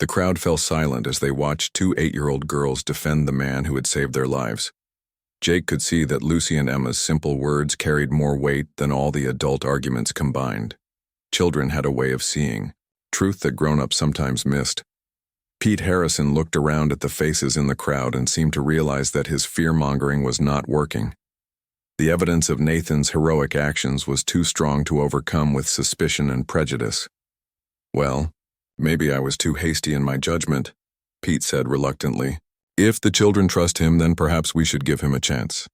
The crowd fell silent as they watched two 8-year-old girls defend the man who had saved their lives. Jake could see that Lucy and Emma's simple words carried more weight than all the adult arguments combined. Children had a way of seeing, truth that grown-ups sometimes missed. Pete Harrison looked around at the faces in the crowd and seemed to realize that his fear-mongering was not working. The evidence of Nathan's heroic actions was too strong to overcome with suspicion and prejudice. "Well, maybe I was too hasty in my judgment," Pete said reluctantly. "If the children trust him, then perhaps we should give him a chance."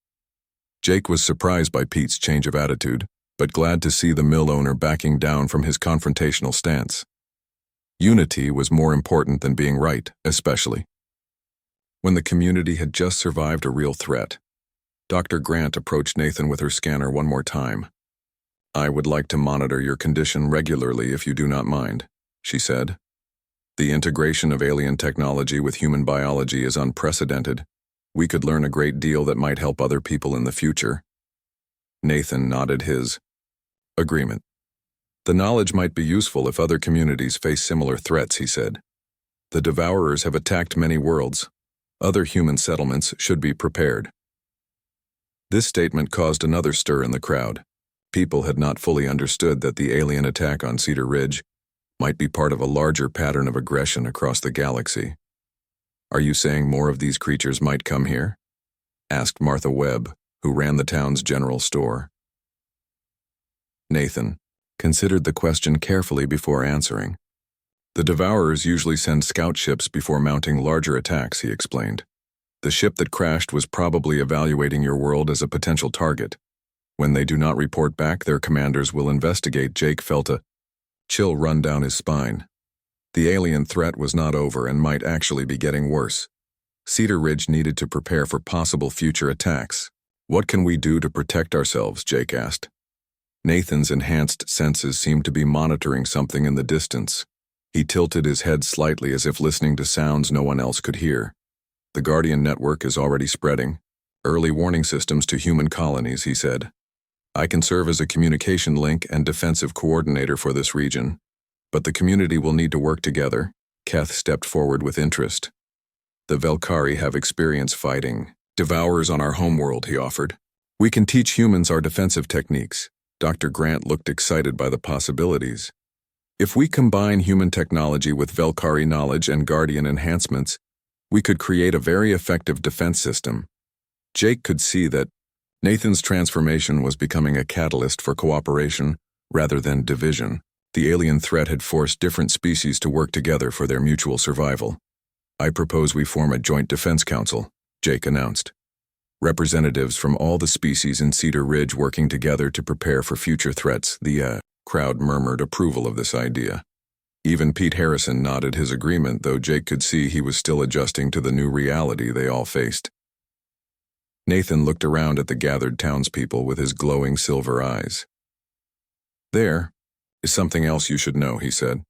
Jake was surprised by Pete's change of attitude, but glad to see the mill owner backing down from his confrontational stance. Unity was more important than being right, especially when the community had just survived a real threat. Dr. Grant approached Nathan with her scanner one more time. "I would like to monitor your condition regularly if you do not mind," she said. "The integration of alien technology with human biology is unprecedented. We could learn a great deal that might help other people in the future." Nathan nodded his agreement. "The knowledge might be useful if other communities face similar threats," he said. "The Devourers have attacked many worlds. Other human settlements should be prepared." This statement caused another stir in the crowd. People had not fully understood that the alien attack on Cedar Ridge might be part of a larger pattern of aggression across the galaxy. "Are you saying more of these creatures might come here?" asked Martha Webb, who ran the town's general store. Nathan considered the question carefully before answering. "The Devourers usually send scout ships before mounting larger attacks," he explained. "The ship that crashed was probably evaluating your world as a potential target. When they do not report back, their commanders will investigate." Jake felt a chill run down his spine. The alien threat was not over and might actually be getting worse. Cedar Ridge needed to prepare for possible future attacks. "What can we do to protect ourselves?" Jake asked. Nathan's enhanced senses seemed to be monitoring something in the distance. He tilted his head slightly as if listening to sounds no one else could hear. "The Guardian network is already spreading. Early warning systems to human colonies," he said. "I can serve as a communication link and defensive coordinator for this region. But the community will need to work together." Keth stepped forward with interest. "The Velkari have experience fighting Devourers on our homeworld," he offered. "We can teach humans our defensive techniques." Dr. Grant looked excited by the possibilities. "If we combine human technology with Velkari knowledge and Guardian enhancements, we could create a very effective defense system." Jake could see that Nathan's transformation was becoming a catalyst for cooperation rather than division. The alien threat had forced different species to work together for their mutual survival. "I propose we form a joint defense council," Jake announced. "Representatives from all the species in Cedar Ridge working together to prepare for future threats." The crowd murmured approval of this idea. Even Pete Harrison nodded his agreement, though Jake could see he was still adjusting to the new reality they all faced. Nathan looked around at the gathered townspeople with his glowing silver eyes. "There is something else you should know," he said.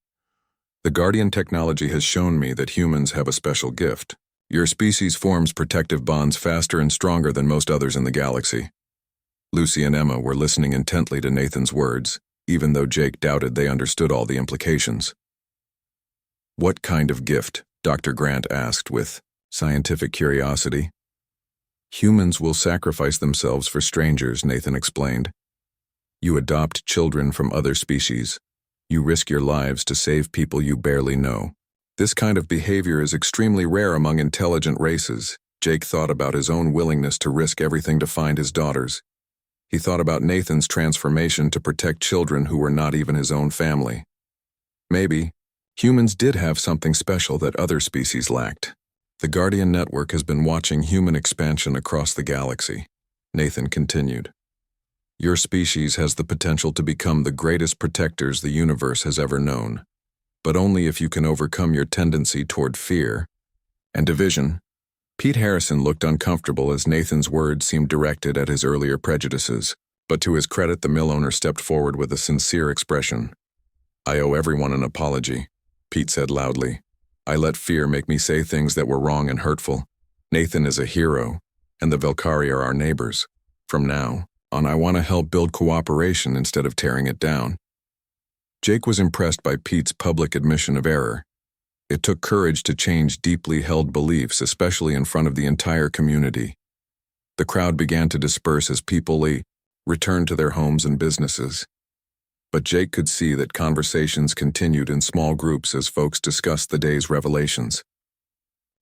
"The Guardian technology has shown me that humans have a special gift. Your species forms protective bonds faster and stronger than most others in the galaxy." Lucy and Emma were listening intently to Nathan's words, even though Jake doubted they understood all the implications. "What kind of gift?" Dr. Grant asked with scientific curiosity. "Humans will sacrifice themselves for strangers," Nathan explained. "You adopt children from other species. You risk your lives to save people you barely know. This kind of behavior is extremely rare among intelligent races." Jake thought about his own willingness to risk everything to find his daughters. He thought about Nathan's transformation to protect children who were not even his own family. Maybe humans did have something special that other species lacked. "The Guardian network has been watching human expansion across the galaxy," Nathan continued. "Your species has the potential to become the greatest protectors the universe has ever known, but only if you can overcome your tendency toward fear and division." Pete Harrison looked uncomfortable as Nathan's words seemed directed at his earlier prejudices, but to his credit the mill owner stepped forward with a sincere expression. "I owe everyone an apology," Pete said loudly. "I let fear make me say things that were wrong and hurtful. Nathan is a hero, and the Velkari are our neighbors. From now on, I want to help build cooperation instead of tearing it down." Jake was impressed by Pete's public admission of error. It took courage to change deeply held beliefs, especially in front of the entire community. The crowd began to disperse as people returned to their homes and businesses. But Jake could see that conversations continued in small groups as folks discussed the day's revelations.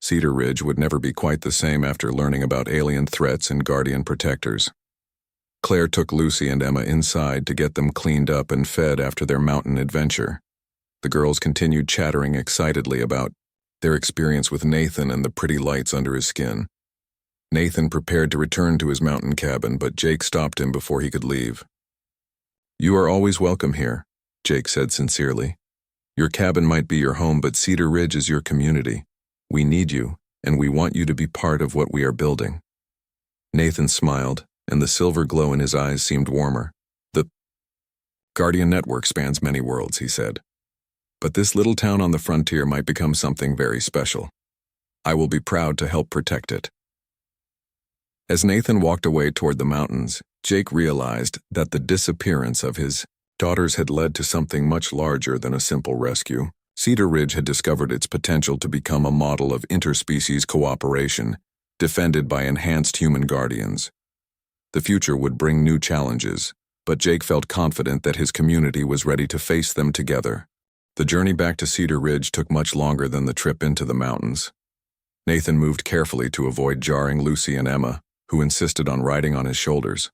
Cedar Ridge would never be quite the same after learning about alien threats and guardian protectors. Claire took Lucy and Emma inside to get them cleaned up and fed after their mountain adventure. The girls continued chattering excitedly about their experience with Nathan and the pretty lights under his skin. Nathan prepared to return to his mountain cabin, but Jake stopped him before he could leave. "You are always welcome here," Jake said sincerely. "Your cabin might be your home, but Cedar Ridge is your community. We need you, and we want you to be part of what we are building." Nathan smiled, and the silver glow in his eyes seemed warmer. "The Guardian Network spans many worlds," he said. "But this little town on the frontier might become something very special. I will be proud to help protect it." As Nathan walked away toward the mountains, Jake realized that the disappearance of his daughters had led to something much larger than a simple rescue. Cedar Ridge had discovered its potential to become a model of interspecies cooperation, defended by enhanced human guardians. The future would bring new challenges, but Jake felt confident that his community was ready to face them together. The journey back to Cedar Ridge took much longer than the trip into the mountains. Nathan moved carefully to avoid jarring Lucy and Emma, who insisted on riding on his shoulders.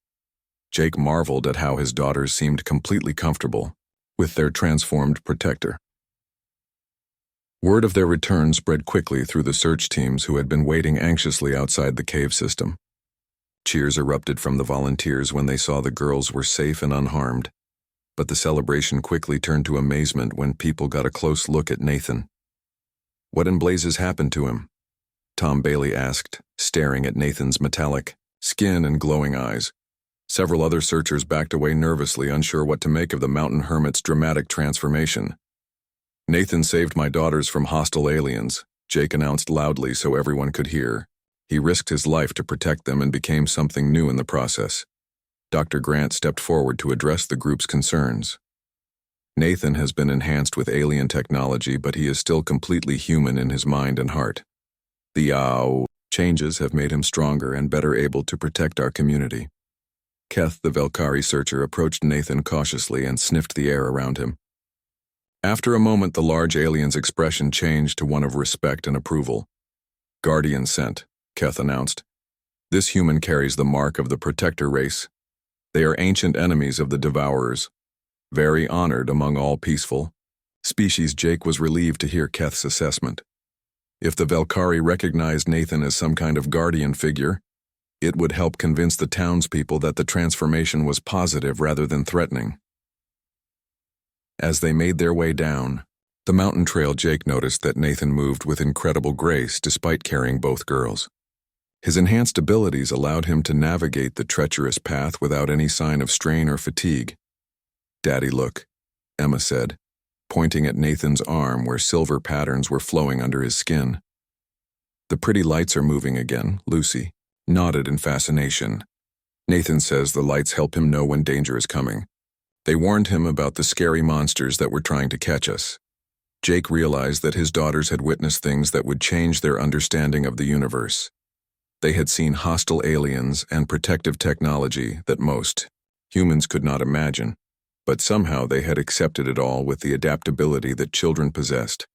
Jake marveled at how his daughters seemed completely comfortable with their transformed protector. Word of their return spread quickly through the search teams who had been waiting anxiously outside the cave system. Cheers erupted from the volunteers when they saw the girls were safe and unharmed, but the celebration quickly turned to amazement when people got a close look at Nathan. "What in blazes happened to him?" Tom Bailey asked, staring at Nathan's metallic skin and glowing eyes. Several other searchers backed away nervously, unsure what to make of the mountain hermit's dramatic transformation. "Nathan saved my daughters from hostile aliens," Jake announced loudly so everyone could hear. He risked his life to protect them and became something new in the process. Dr. Grant stepped forward to address the group's concerns. "Nathan has been enhanced with alien technology, but he is still completely human in his mind and heart. The changes have made him stronger and better able to protect our community." Keth, the Velkari searcher, approached Nathan cautiously and sniffed the air around him. After a moment, the large alien's expression changed to one of respect and approval. "Guardian sent," Keth announced. "This human carries the mark of the protector race. They are ancient enemies of the devourers, very honored among all peaceful species." Jake was relieved to hear Keth's assessment. If the Velkari recognized Nathan as some kind of guardian figure, it would help convince the townspeople that the transformation was positive rather than threatening. As they made their way down the mountain trail, Jake noticed that Nathan moved with incredible grace despite carrying both girls. His enhanced abilities allowed him to navigate the treacherous path without any sign of strain or fatigue. "Daddy, look," Emma said, pointing at Nathan's arm where silver patterns were flowing under his skin. "The pretty lights are moving again," Lucy nodded in fascination. "Nathan says the lights help him know when danger is coming. They warned him about the scary monsters that were trying to catch us." Jake realized that his daughters had witnessed things that would change their understanding of the universe. They had seen hostile aliens and protective technology that most humans could not imagine, but somehow they had accepted it all with the adaptability that children possessed.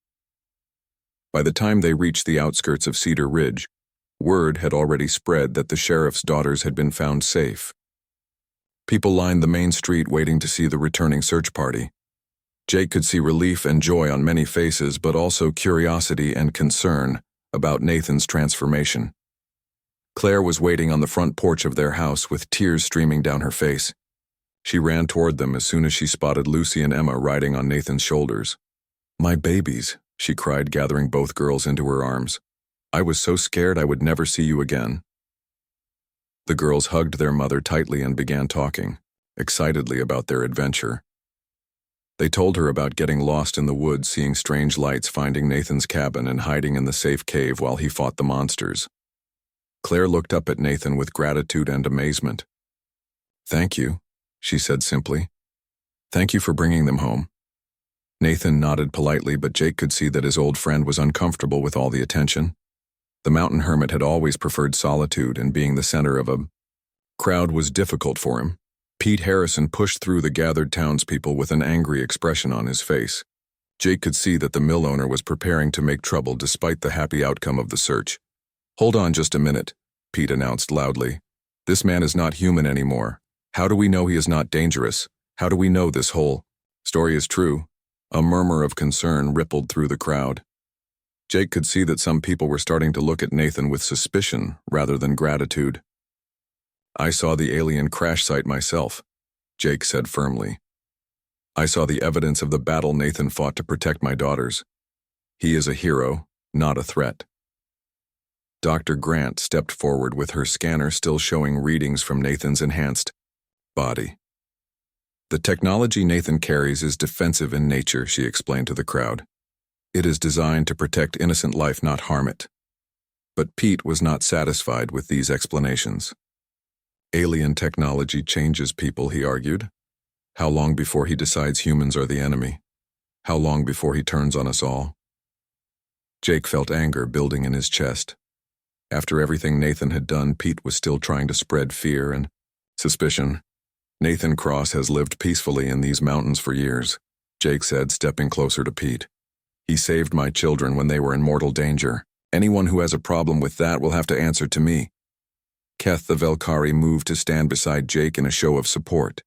By the time they reached the outskirts of Cedar Ridge, word had already spread that the sheriff's daughters had been found safe. People lined the main street waiting to see the returning search party. Jake could see relief and joy on many faces, but also curiosity and concern about Nathan's transformation. Claire was waiting on the front porch of their house with tears streaming down her face. She ran toward them as soon as she spotted Lucy and Emma riding on Nathan's shoulders. "My babies," she cried, gathering both girls into her arms. "I was so scared I would never see you again." The girls hugged their mother tightly and began talking, excitedly about their adventure. They told her about getting lost in the woods, seeing strange lights, finding Nathan's cabin, and hiding in the safe cave while he fought the monsters. Claire looked up at Nathan with gratitude and amazement. "Thank you," she said simply. "Thank you for bringing them home." Nathan nodded politely, but Jake could see that his old friend was uncomfortable with all the attention. The mountain hermit had always preferred solitude, and being the center of a crowd was difficult for him. Pete Harrison pushed through the gathered townspeople with an angry expression on his face. Jake could see that the mill owner was preparing to make trouble despite the happy outcome of the search. "Hold on just a minute," Pete announced loudly. "This man is not human anymore. How do we know he is not dangerous? How do we know this whole story is true?" A murmur of concern rippled through the crowd. Jake could see that some people were starting to look at Nathan with suspicion rather than gratitude. "I saw the alien crash site myself," Jake said firmly. "I saw the evidence of the battle Nathan fought to protect my daughters. He is a hero, not a threat." Dr. Grant stepped forward with her scanner still showing readings from Nathan's enhanced body. "The technology Nathan carries is defensive in nature," she explained to the crowd. "It is designed to protect innocent life, not harm it." But Pete was not satisfied with these explanations. "Alien technology changes people," he argued. "How long before he decides humans are the enemy? How long before he turns on us all?" Jake felt anger building in his chest. After everything Nathan had done, Pete was still trying to spread fear and suspicion. "Nathan Cross has lived peacefully in these mountains for years," Jake said, stepping closer to Pete. "He saved my children when they were in mortal danger. Anyone who has a problem with that will have to answer to me." Keth the Velkari moved to stand beside Jake in a show of support.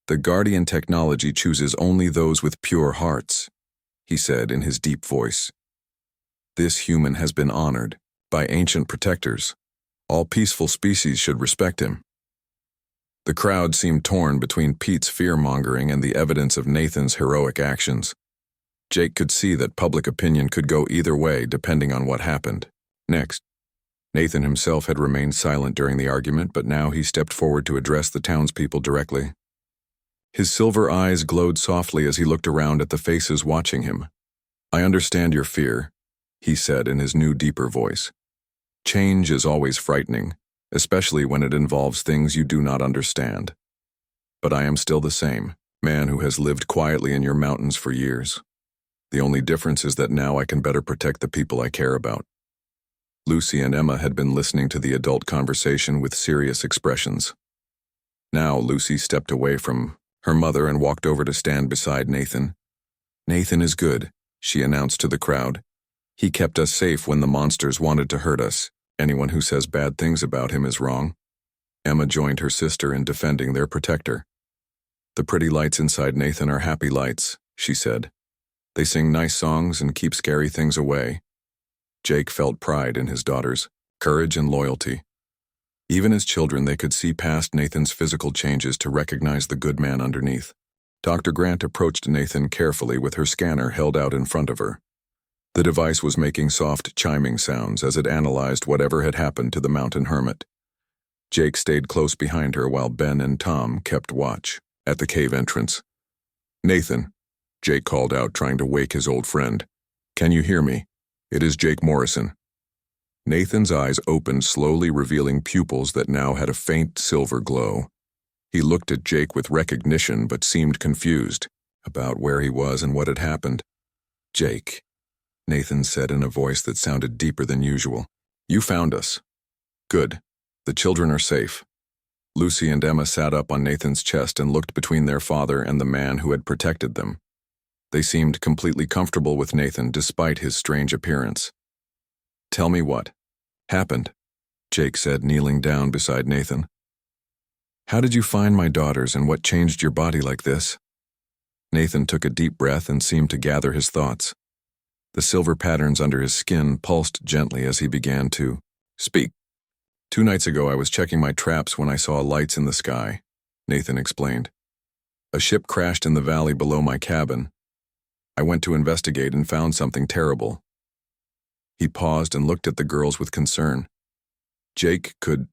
"The Guardian technology chooses only those with pure hearts," he said in his deep voice. "This human has been honored by ancient protectors. All peaceful species should respect him." The crowd seemed torn between Pete's fear-mongering and the evidence of Nathan's heroic actions. Jake could see that public opinion could go either way depending on what happened next. Nathan himself had remained silent during the argument, but now he stepped forward to address the townspeople directly. His silver eyes glowed softly as he looked around at the faces watching him. "I understand your fear," he said in his new, deeper voice. "Change is always frightening, especially when it involves things you do not understand. But I am still the same, man who has lived quietly in your mountains for years. The only difference is that now I can better protect the people I care about." Lucy and Emma had been listening to the adult conversation with serious expressions. Now Lucy stepped away from her mother and walked over to stand beside Nathan. "Nathan is good," she announced to the crowd. "He kept us safe when the monsters wanted to hurt us. Anyone who says bad things about him is wrong." Emma joined her sister in defending their protector. "The pretty lights inside Nathan are happy lights," she said. "They sing nice songs and keep scary things away." Jake felt pride in his daughters' courage and loyalty. Even as children, they could see past Nathan's physical changes to recognize the good man underneath. Dr. Grant approached Nathan carefully with her scanner held out in front of her. The device was making soft chiming sounds as it analyzed whatever had happened to the mountain hermit. Jake stayed close behind her while Ben and Tom kept watch at the cave entrance. "Nathan," Jake called out, trying to wake his old friend. "Can you hear me? It is Jake Morrison." Nathan's eyes opened slowly, revealing pupils that now had a faint silver glow. He looked at Jake with recognition but seemed confused about where he was and what had happened. "Jake," Nathan said in a voice that sounded deeper than usual. "You found us. Good. The children are safe." Lucy and Emma sat up on Nathan's chest and looked between their father and the man who had protected them. They seemed completely comfortable with Nathan despite his strange appearance. "Tell me what happened," Jake said, kneeling down beside Nathan. "How did you find my daughters and what changed your body like this?" Nathan took a deep breath and seemed to gather his thoughts. The silver patterns under his skin pulsed gently as he began to speak. "2 nights ago I was checking my traps when I saw lights in the sky," Nathan explained. "A ship crashed in the valley below my cabin. I went to investigate and found something terrible." He paused and looked at the girls with concern. Jake could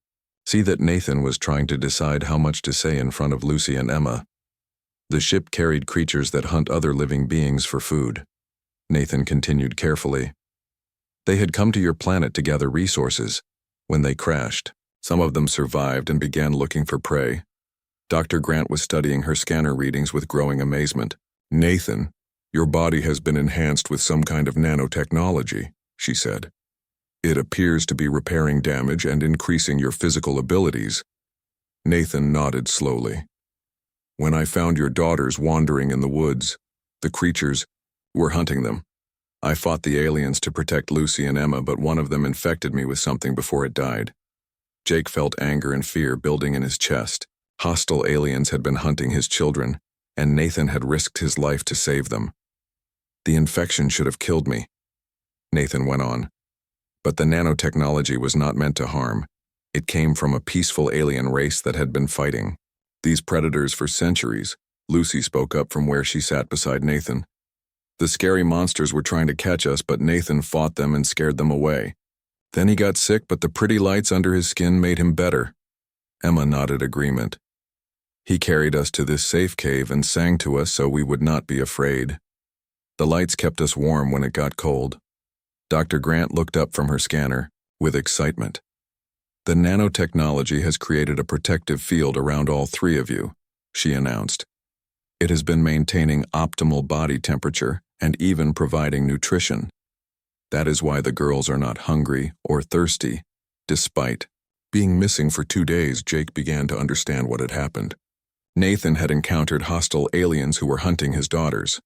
see that Nathan was trying to decide how much to say in front of Lucy and Emma. "The ship carried creatures that hunt other living beings for food," Nathan continued carefully. "They had come to your planet to gather resources. When they crashed, some of them survived and began looking for prey." Dr. Grant was studying her scanner readings with growing amazement. Nathan, your body has been enhanced with some kind of nanotechnology, she said. It appears to be repairing damage and increasing your physical abilities. Nathan nodded slowly. When I found your daughters wandering in the woods, the creatures were hunting them. I fought the aliens to protect Lucy and Emma, but one of them infected me with something before it died. Jake felt anger and fear building in his chest. Hostile aliens had been hunting his children, and Nathan had risked his life to save them. The infection should have killed me, Nathan went on. But the nanotechnology was not meant to harm. It came from a peaceful alien race that had been fighting these predators for centuries. Lucy spoke up from where she sat beside Nathan. The scary monsters were trying to catch us, but Nathan fought them and scared them away. Then he got sick, but the pretty lights under his skin made him better. Emma nodded agreement. He carried us to this safe cave and sang to us so we would not be afraid. The lights kept us warm when it got cold. Dr. Grant looked up from her scanner with excitement. The nanotechnology has created a protective field around all three of you, she announced. It has been maintaining optimal body temperature and even providing nutrition. That is why the girls are not hungry or thirsty. Despite being missing for 2 days, Jake began to understand what had happened. Nathan had encountered hostile aliens who were hunting his daughters.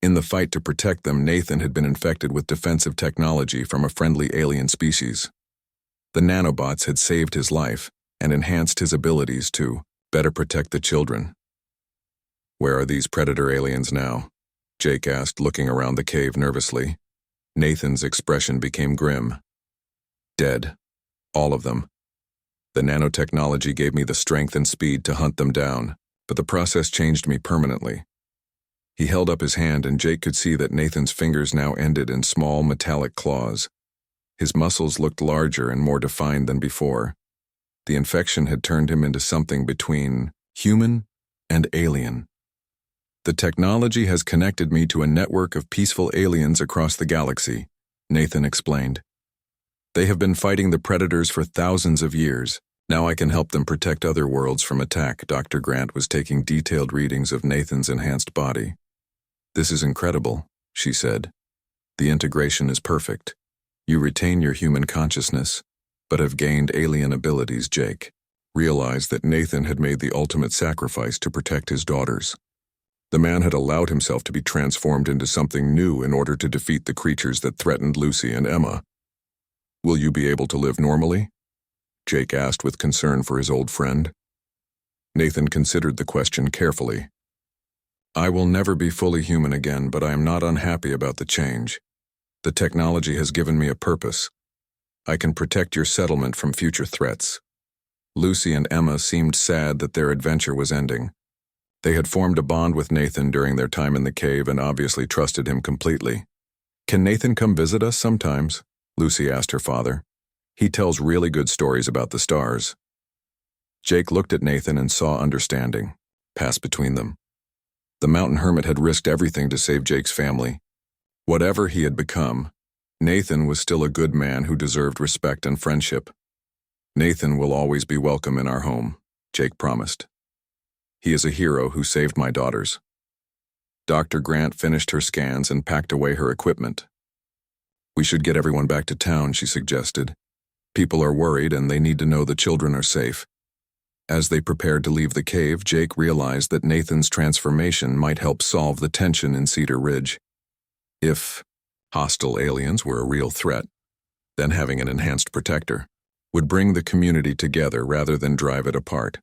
In the fight to protect them, Nathan had been infected with defensive technology from a friendly alien species. The nanobots had saved his life and enhanced his abilities to better protect the children. Where are these predator aliens now? Jake asked, looking around the cave nervously. Nathan's expression became grim. Dead. All of them. The nanotechnology gave me the strength and speed to hunt them down, but the process changed me permanently. He held up his hand, and Jake could see that Nathan's fingers now ended in small metallic claws. His muscles looked larger and more defined than before. The infection had turned him into something between human and alien. The technology has connected me to a network of peaceful aliens across the galaxy, Nathan explained. They have been fighting the predators for thousands of years. Now I can help them protect other worlds from attack. Dr. Grant was taking detailed readings of Nathan's enhanced body. This is incredible, she said. The integration is perfect. You retain your human consciousness, but have gained alien abilities. Jake realized that Nathan had made the ultimate sacrifice to protect his daughters. The man had allowed himself to be transformed into something new in order to defeat the creatures that threatened Lucy and Emma. Will you be able to live normally? Jake asked with concern for his old friend. Nathan considered the question carefully. I will never be fully human again, but I am not unhappy about the change. The technology has given me a purpose. I can protect your settlement from future threats. Lucy and Emma seemed sad that their adventure was ending. They had formed a bond with Nathan during their time in the cave and obviously trusted him completely. Can Nathan come visit us sometimes? Lucy asked her father. He tells really good stories about the stars. Jake looked at Nathan and saw understanding pass between them. The mountain hermit had risked everything to save Jake's family. Whatever he had become, Nathan was still a good man who deserved respect and friendship. Nathan will always be welcome in our home, Jake promised. He is a hero who saved my daughters. Dr. Grant finished her scans and packed away her equipment. We should get everyone back to town, she suggested. People are worried and they need to know the children are safe. As they prepared to leave the cave, Jake realized that Nathan's transformation might help solve the tension in Cedar Ridge. If hostile aliens were a real threat, then having an enhanced protector would bring the community together rather than drive it apart.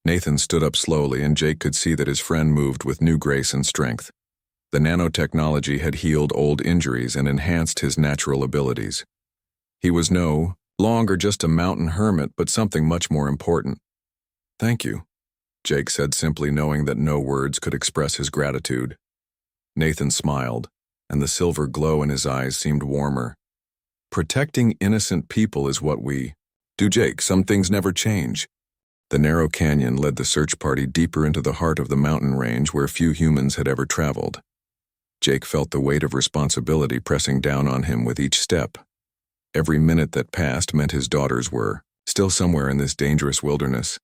Nathan stood up slowly, and Jake could see that his friend moved with new grace and strength. The nanotechnology had healed old injuries and enhanced his natural abilities. He was no longer just a mountain hermit, but something much more important. Thank you, Jake said simply, knowing that no words could express his gratitude. Nathan smiled, and the silver glow in his eyes seemed warmer. Protecting innocent people is what we do, Jake. Some things never change. The narrow canyon led the search party deeper into the heart of the mountain range where few humans had ever traveled. Jake felt the weight of responsibility pressing down on him with each step. Every minute that passed meant his daughters were still somewhere in this dangerous wilderness.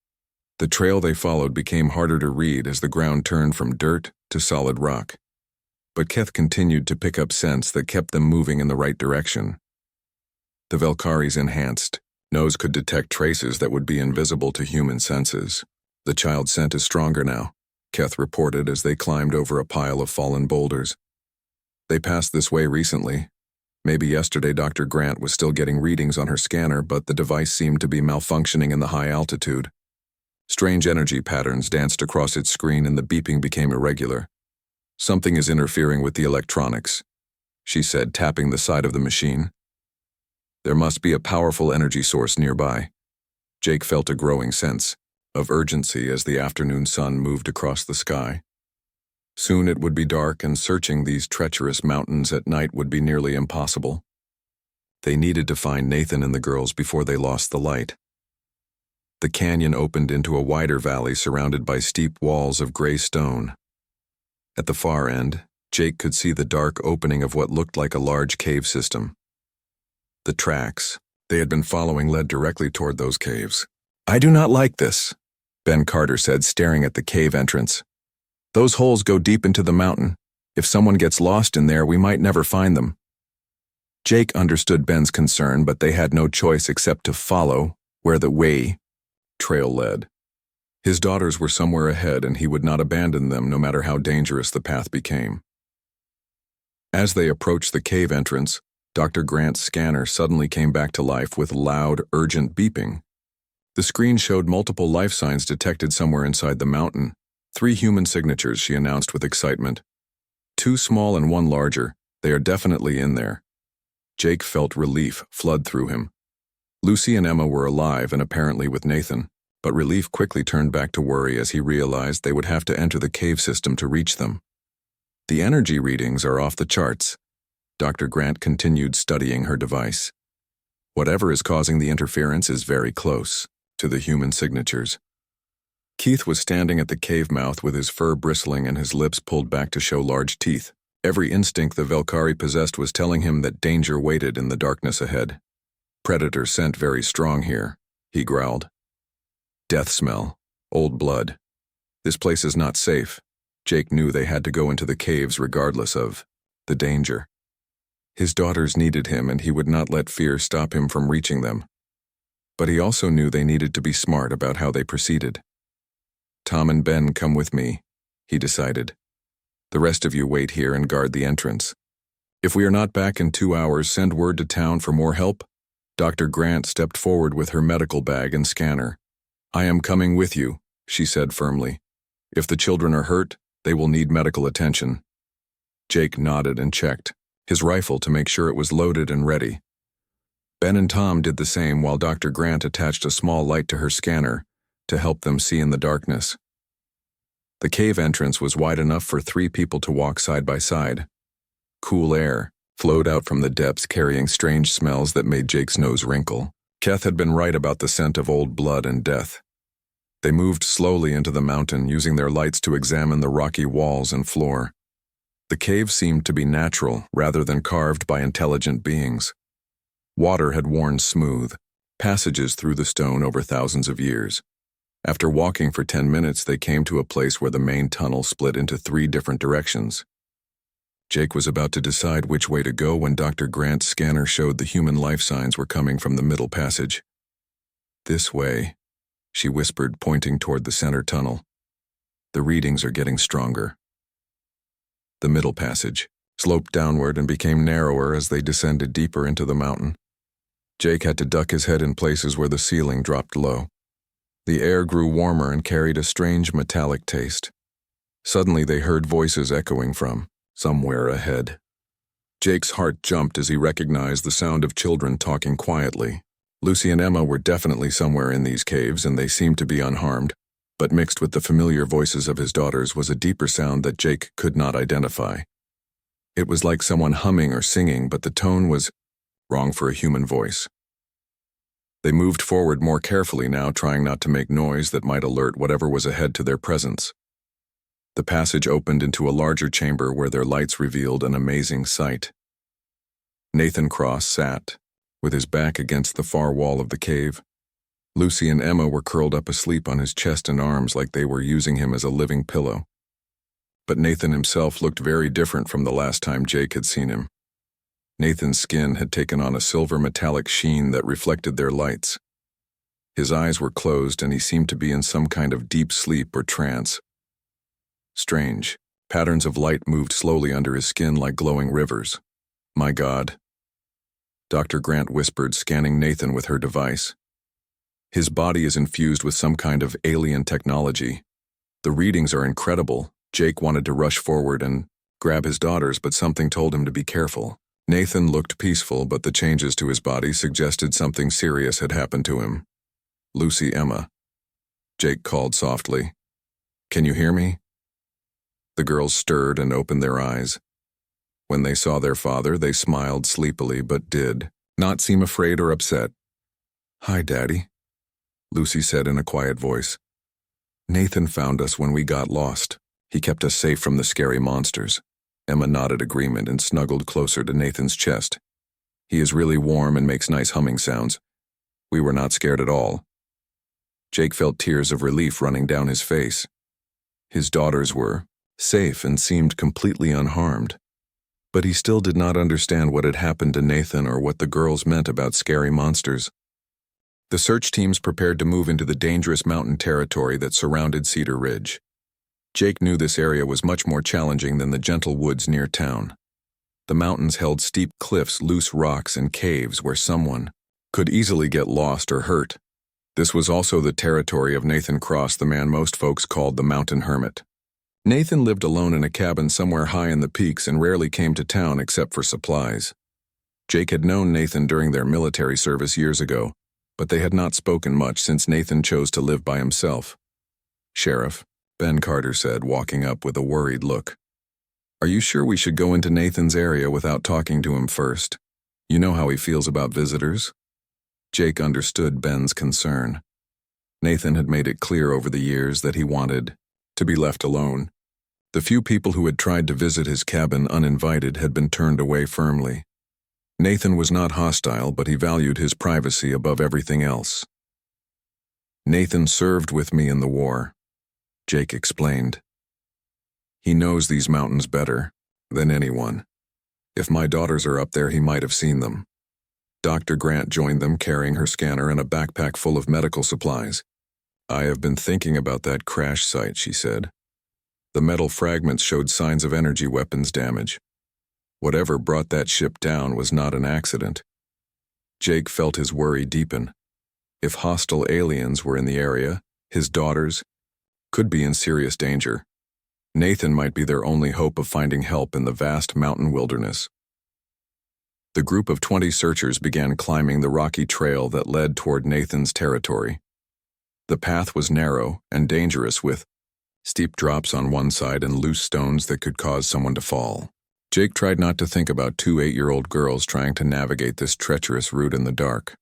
The trail they followed became harder to read as the ground turned from dirt to solid rock. But Keth continued to pick up scents that kept them moving in the right direction. The Valkyries' enhanced nose could detect traces that would be invisible to human senses. "The child's scent is stronger now," Keth reported as they climbed over a pile of fallen boulders. "They passed this way recently. Maybe yesterday Dr. Grant was still getting readings on her scanner, but the device seemed to be malfunctioning in the high altitude. Strange energy patterns danced across its screen and the beeping became irregular. Something is interfering with the electronics," she said, tapping the side of the machine. "There must be a powerful energy source nearby." Jake felt a growing sense of urgency as the afternoon sun moved across the sky. Soon it would be dark, and searching these treacherous mountains at night would be nearly impossible. They needed to find Nathan and the girls before they lost the light. The canyon opened into a wider valley surrounded by steep walls of gray stone. At the far end, Jake could see the dark opening of what looked like a large cave system. The tracks they had been following led directly toward those caves. "I do not like this," Ben Carter said, staring at the cave entrance. "Those holes go deep into the mountain. If someone gets lost in there, we might never find them." Jake understood Ben's concern, but they had no choice except to follow where the way trail led. His daughters were somewhere ahead, and he would not abandon them no matter how dangerous the path became. As they approached the cave entrance, Dr. Grant's scanner suddenly came back to life with loud, urgent beeping. The screen showed multiple life signs detected somewhere inside the mountain. 3 human signatures, she announced with excitement. 2 small and 1 larger. They are definitely in there. Jake felt relief flood through him. Lucy and Emma were alive and apparently with Nathan, but relief quickly turned back to worry as he realized they would have to enter the cave system to reach them. "The energy readings are off the charts." Dr. Grant continued studying her device. "Whatever is causing the interference is very close to the human signatures." Keith was standing at the cave mouth with his fur bristling and his lips pulled back to show large teeth. Every instinct the Valkyrie possessed was telling him that danger waited in the darkness ahead. "Predator scent very strong here," he growled. "Death smell. Old blood. This place is not safe." Jake knew they had to go into the caves regardless of the danger. His daughters needed him, and he would not let fear stop him from reaching them. But he also knew they needed to be smart about how they proceeded. "Tom and Ben, come with me," he decided. "The rest of you wait here and guard the entrance. If we are not back in 2 hours, send word to town for more help." Dr. Grant stepped forward with her medical bag and scanner. "I am coming with you," she said firmly. "If the children are hurt, they will need medical attention." Jake nodded and checked his rifle to make sure it was loaded and ready. Ben and Tom did the same while Dr. Grant attached a small light to her scanner to help them see in the darkness. The cave entrance was wide enough for 3 people to walk side by side. Cool air flowed out from the depths, carrying strange smells that made Jake's nose wrinkle. Keth had been right about the scent of old blood and death. They moved slowly into the mountain, using their lights to examine the rocky walls and floor. The cave seemed to be natural rather than carved by intelligent beings. Water had worn smooth passages through the stone over thousands of years. After walking for 10 minutes, they came to a place where the main tunnel split into 3 different directions. Jake was about to decide which way to go when Dr. Grant's scanner showed the human life signs were coming from the middle passage. "This way," she whispered, pointing toward the center tunnel. "The readings are getting stronger." The middle passage sloped downward and became narrower as they descended deeper into the mountain. Jake had to duck his head in places where the ceiling dropped low. The air grew warmer and carried a strange metallic taste. Suddenly they heard voices echoing from somewhere ahead. Jake's heart jumped as he recognized the sound of children talking quietly. Lucy and Emma were definitely somewhere in these caves, and they seemed to be unharmed, but mixed with the familiar voices of his daughters was a deeper sound that Jake could not identify. It was like someone humming or singing, but the tone was wrong for a human voice. They moved forward more carefully now, trying not to make noise that might alert whatever was ahead to their presence. The passage opened into a larger chamber where their lights revealed an amazing sight. Nathan Cross sat, with his back against the far wall of the cave. Lucy and Emma were curled up asleep on his chest and arms like they were using him as a living pillow. But Nathan himself looked very different from the last time Jake had seen him. Nathan's skin had taken on a silver metallic sheen that reflected their lights. His eyes were closed and he seemed to be in some kind of deep sleep or trance. Strange. Patterns of light moved slowly under his skin like glowing rivers. "My God," Dr. Grant whispered, scanning Nathan with her device. "His body is infused with some kind of alien technology. The readings are incredible." Jake wanted to rush forward and grab his daughters, but something told him to be careful. Nathan looked peaceful, but the changes to his body suggested something serious had happened to him. "Lucy, Emma," Jake called softly. "Can you hear me?" The girls stirred and opened their eyes. When they saw their father, they smiled sleepily, but did not seem afraid or upset. "Hi, Daddy," Lucy said in a quiet voice. "Nathan found us when we got lost. He kept us safe from the scary monsters." Emma nodded agreement and snuggled closer to Nathan's chest. "He is really warm and makes nice humming sounds. We were not scared at all." Jake felt tears of relief running down his face. His daughters were safe and seemed completely unharmed. But he still did not understand what had happened to Nathan or what the girls meant about scary monsters. The search teams prepared to move into the dangerous mountain territory that surrounded Cedar Ridge. Jake knew this area was much more challenging than the gentle woods near town. The mountains held steep cliffs, loose rocks, and caves where someone could easily get lost or hurt. This was also the territory of Nathan Cross, the man most folks called the Mountain Hermit. Nathan lived alone in a cabin somewhere high in the peaks and rarely came to town except for supplies. Jake had known Nathan during their military service years ago, but they had not spoken much since Nathan chose to live by himself. "Sheriff," Ben Carter said, walking up with a worried look. "Are you sure we should go into Nathan's area without talking to him first? You know how he feels about visitors?" Jake understood Ben's concern. Nathan had made it clear over the years that he wanted to be left alone. The few people who had tried to visit his cabin uninvited had been turned away firmly. Nathan was not hostile, but he valued his privacy above everything else. "Nathan served with me in the war," Jake explained. "He knows these mountains better than anyone. If my daughters are up there, he might have seen them." Dr. Grant joined them, carrying her scanner and a backpack full of medical supplies. "I have been thinking about that crash site," she said. "The metal fragments showed signs of energy weapons damage. Whatever brought that ship down was not an accident." Jake felt his worry deepen. If hostile aliens were in the area, his daughters could be in serious danger. Nathan might be their only hope of finding help in the vast mountain wilderness. The group of 20 searchers began climbing the rocky trail that led toward Nathan's territory. The path was narrow and dangerous, with steep drops on one side and loose stones that could cause someone to fall. Jake tried not to think about two 8-year-old girls trying to navigate this treacherous route in the dark.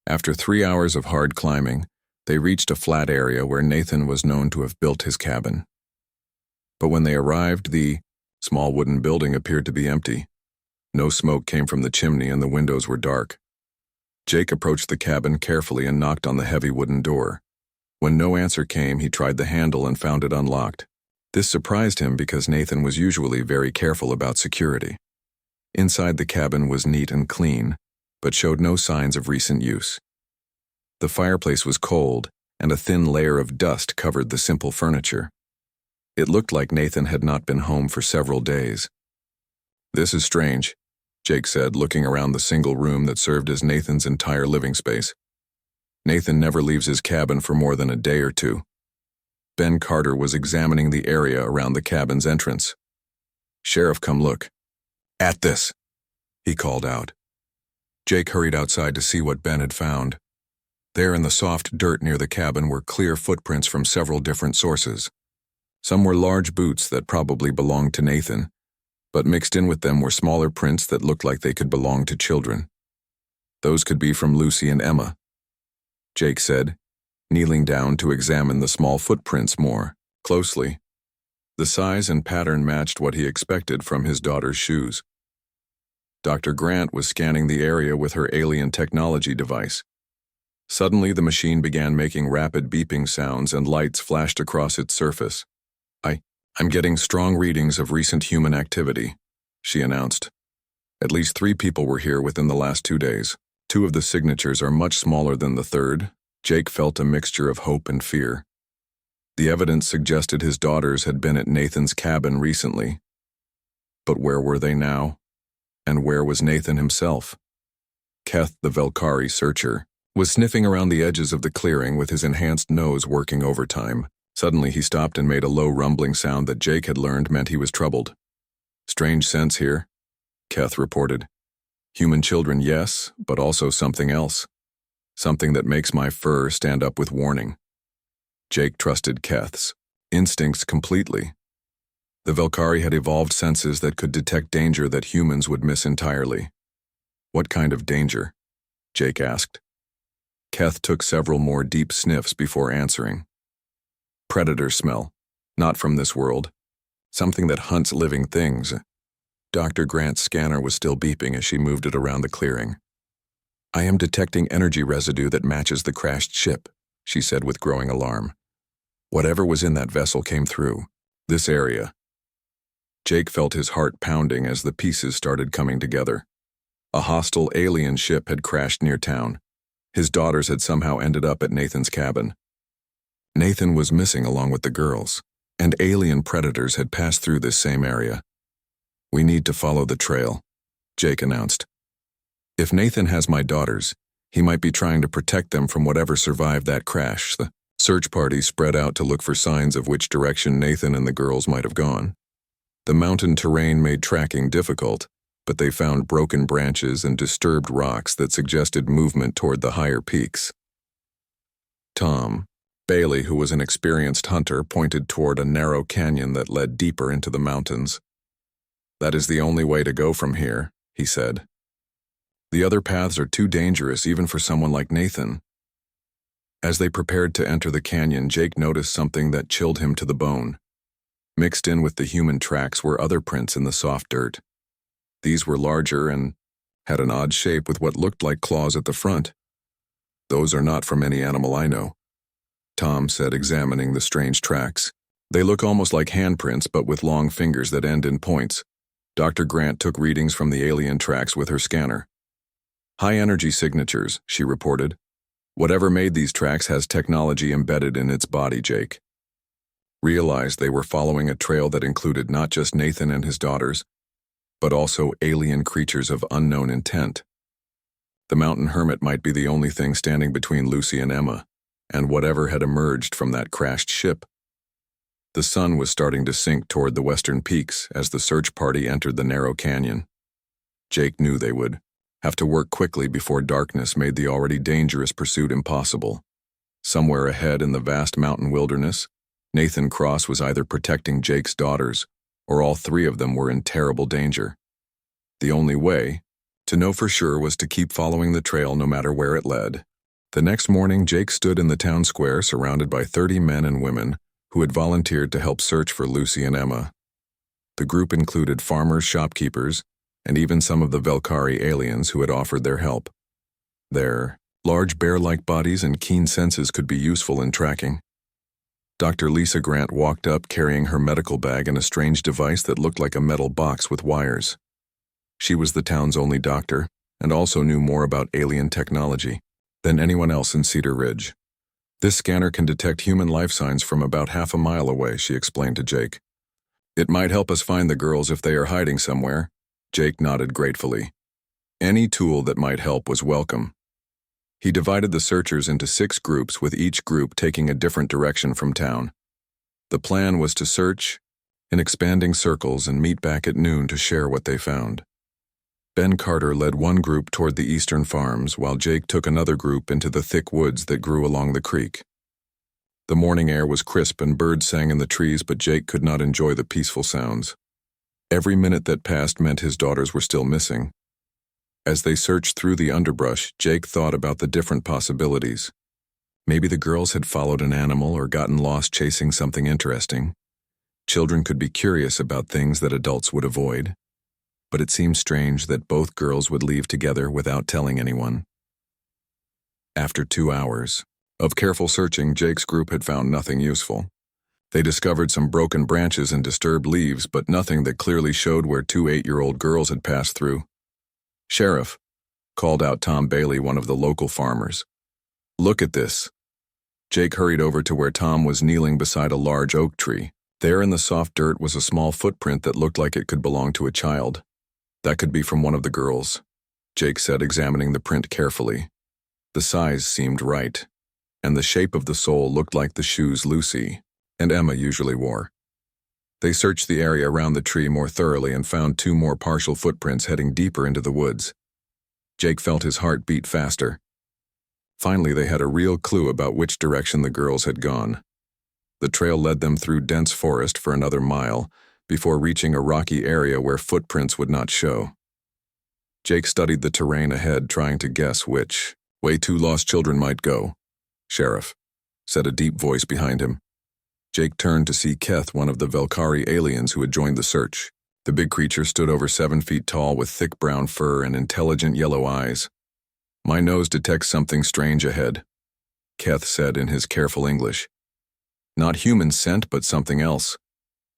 After 3 hours of hard climbing, they reached a flat area where Nathan was known to have built his cabin. But when they arrived, the small wooden building appeared to be empty. No smoke came from the chimney and the windows were dark. Jake approached the cabin carefully and knocked on the heavy wooden door. When no answer came, he tried the handle and found it unlocked. This surprised him because Nathan was usually very careful about security. Inside the cabin was neat and clean, but showed no signs of recent use. The fireplace was cold, and a thin layer of dust covered the simple furniture. It looked like Nathan had not been home for several days. "This is strange," Jake said, looking around the single room that served as Nathan's entire living space. "Nathan never leaves his cabin for more than a day or two." Ben Carter was examining the area around the cabin's entrance. "Sheriff, come look. At this," he called out. Jake hurried outside to see what Ben had found. There in the soft dirt near the cabin were clear footprints from several different sources. Some were large boots that probably belonged to Nathan, but mixed in with them were smaller prints that looked like they could belong to children. "Those could be from Lucy and Emma," Jake said, kneeling down to examine the small footprints more closely. The size and pattern matched what he expected from his daughter's shoes. Dr. Grant was scanning the area with her alien technology device. Suddenly, the machine began making rapid beeping sounds and lights flashed across its surface. I'm getting strong readings of recent human activity, she announced. At least 3 people were here within the last 2 days. 2 of the signatures are much smaller than the third. Jake felt a mixture of hope and fear. The evidence suggested his daughters had been at Nathan's cabin recently. But where were they now? And where was Nathan himself? Keth, the Velkari searcher, was sniffing around the edges of the clearing with his enhanced nose working overtime. Suddenly he stopped and made a low rumbling sound that Jake had learned meant he was troubled. Strange scents here, Keth reported. Human children, yes, but also something else. Something that makes my fur stand up with warning. Jake trusted Keth's instincts completely. The Velkari had evolved senses that could detect danger that humans would miss entirely. What kind of danger? Jake asked. Keth took several more deep sniffs before answering. Predator smell, not from this world. Something that hunts living things. Dr. Grant's scanner was still beeping as she moved it around the clearing. I am detecting energy residue that matches the crashed ship, she said with growing alarm. Whatever was in that vessel came through. This area. Jake felt his heart pounding as the pieces started coming together. A hostile alien ship had crashed near town. His daughters had somehow ended up at Nathan's cabin. Nathan was missing along with the girls, and alien predators had passed through this same area. We need to follow the trail, Jake announced. If Nathan has my daughters, he might be trying to protect them from whatever survived that crash. The search party spread out to look for signs of which direction Nathan and the girls might have gone. The mountain terrain made tracking difficult, but they found broken branches and disturbed rocks that suggested movement toward the higher peaks. Tom Bailey, who was an experienced hunter, pointed toward a narrow canyon that led deeper into the mountains. That is the only way to go from here, he said. The other paths are too dangerous even for someone like Nathan. As they prepared to enter the canyon, Jake noticed something that chilled him to the bone. Mixed in with the human tracks were other prints in the soft dirt. These were larger and had an odd shape with what looked like claws at the front. Those are not from any animal I know, Tom said, examining the strange tracks. They look almost like handprints, but with long fingers that end in points. Dr. Grant took readings from the alien tracks with her scanner. High-energy signatures, she reported. Whatever made these tracks has technology embedded in its body, Jake. Realized they were following a trail that included not just Nathan and his daughters, but also alien creatures of unknown intent. The mountain hermit might be the only thing standing between Lucy and Emma, and whatever had emerged from that crashed ship. The sun was starting to sink toward the western peaks as the search party entered the narrow canyon. Jake knew they would have to work quickly before darkness made the already dangerous pursuit impossible. Somewhere ahead in the vast mountain wilderness, Nathan Cross was either protecting Jake's daughters, or all 3 of them were in terrible danger. The only way to know for sure was to keep following the trail no matter where it led. The next morning, Jake stood in the town square surrounded by 30 men and women who had volunteered to help search for Lucy and Emma. The group included farmers, shopkeepers, and even some of the Velkari aliens who had offered their help. Their large bear-like bodies and keen senses could be useful in tracking. Dr. Lisa Grant walked up carrying her medical bag and a strange device that looked like a metal box with wires. She was the town's only doctor and also knew more about alien technology than anyone else in Cedar Ridge. This scanner can detect human life signs from about half a mile away, she explained to Jake. It might help us find the girls if they are hiding somewhere. Jake nodded gratefully. Any tool that might help was welcome. He divided the searchers into 6 groups, with each group taking a different direction from town. The plan was to search in expanding circles and meet back at noon to share what they found. Ben Carter led one group toward the eastern farms, while Jake took another group into the thick woods that grew along the creek. The morning air was crisp and birds sang in the trees, but Jake could not enjoy the peaceful sounds. Every minute that passed meant his daughters were still missing. As they searched through the underbrush, Jake thought about the different possibilities. Maybe the girls had followed an animal or gotten lost chasing something interesting. Children could be curious about things that adults would avoid. But it seemed strange that both girls would leave together without telling anyone. After 2 hours of careful searching, Jake's group had found nothing useful. They discovered some broken branches and disturbed leaves, but nothing that clearly showed where two 8-year-old girls had passed through. "Sheriff," called out Tom Bailey, one of the local farmers. "Look at this." Jake hurried over to where Tom was kneeling beside a large oak tree. There in the soft dirt was a small footprint that looked like it could belong to a child. "That could be from one of the girls," Jake said, examining the print carefully. The size seemed right, and the shape of the sole looked like the shoes Lucy and Emma usually wore. They searched the area around the tree more thoroughly and found 2 more partial footprints heading deeper into the woods. Jake felt his heart beat faster. Finally, they had a real clue about which direction the girls had gone. The trail led them through dense forest for another mile before reaching a rocky area where footprints would not show. Jake studied the terrain ahead, trying to guess which way 2 lost children might go. "Sheriff," said a deep voice behind him. Jake turned to see Keth, one of the Velkari aliens who had joined the search. The big creature stood over 7 feet tall with thick brown fur and intelligent yellow eyes. "My nose detects something strange ahead," Keth said in his careful English. "Not human scent, but something else.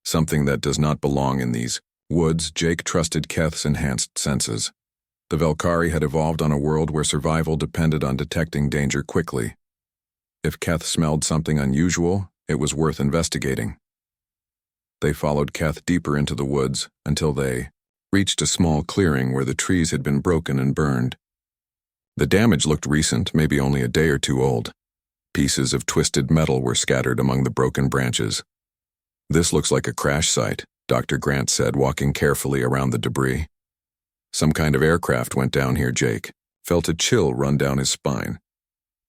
Something that does not belong in these woods." Jake trusted Keth's enhanced senses. The Velkari had evolved on a world where survival depended on detecting danger quickly. If Keth smelled something unusual, it was worth investigating. They followed Keth deeper into the woods until they reached a small clearing where the trees had been broken and burned. The damage looked recent, maybe only a day or 2 old. Pieces of twisted metal were scattered among the broken branches. "This looks like a crash site," Dr. Grant said, walking carefully around the debris. "Some kind of aircraft went down here." Jake felt a chill run down his spine.